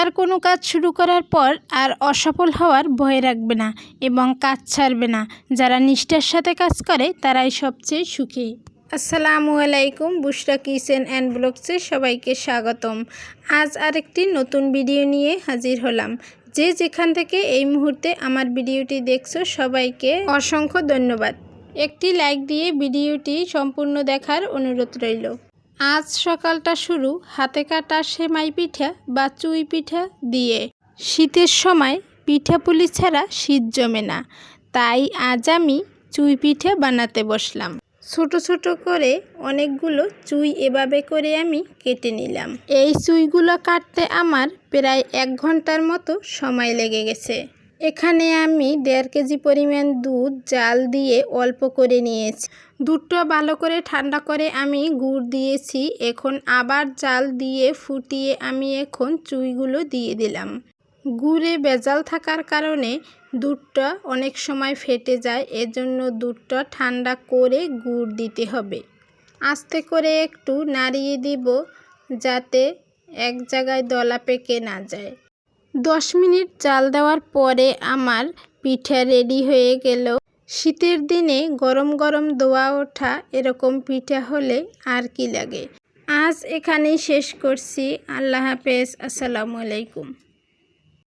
একার কোনো কাজ শুরু করার পর আর অসফল হওয়ার ভয় রাখবে না এবং কাজ ছাড়বে না। যারা নিষ্ঠার সাথে কাজ করে তারাই সবচেয়ে সুখী। আসসালামু আলাইকুম, বুশরা কিচেন অ্যান্ড ব্লগসে সবাইকে স্বাগতম। আজ আরেকটি নতুন ভিডিও নিয়ে হাজির হলাম। যে যেখান থেকে এই মুহূর্তে আমার ভিডিওটি দেখছো সবাইকে অসংখ্য ধন্যবাদ। একটি লাইক দিয়ে ভিডিওটি সম্পূর্ণ দেখার অনুরোধ রইল। আজ সকালটা শুরু হাতে কাটা সেমাই পিঠা বা চুই পিঠা দিয়ে। শীতের সময় পিঠাপুলি ছাড়া শীত জমে না, তাই আজ আমি চুই পিঠা বানাতে বসলাম। ছোট ছোট করে অনেকগুলো চুই এভাবে করে আমি কেটে নিলাম। এই চুইগুলো কাটতে আমার প্রায় 1 ঘন্টার মতো সময় লেগে গেছে। এখানে আমি 1.5 কেজি পরিমাণ দুধ জাল দিয়ে অল্প করে নিয়েছি। দুধটা ভালো করে ঠান্ডা করে আমি গুড় দিয়েছি। এখন আবার জাল দিয়ে ফুটিয়ে আমি এখন চুইগুলো দিয়ে দিলাম। গুড়ে ভেজাল থাকার কারণে দুধটা অনেক সময় ফেটে যায়, এজন্য দুধটা ঠান্ডা করে গুড় দিতে হবে। আস্তে করে একটু নাড়িয়ে দিব যাতে এক জায়গায় দলা পেকে না যায়। 10 মিনিট জাল দেওয়ার পরে আমার পিঠা রেডি হয়ে গেল। শীতের দিনে গরম গরম ধোয়া ওঠা এরকম পিঠা হলে আর কি লাগে। আজ এখানেই শেষ করছি। আল্লাহ হাফেজ। আসসালামু আলাইকুম।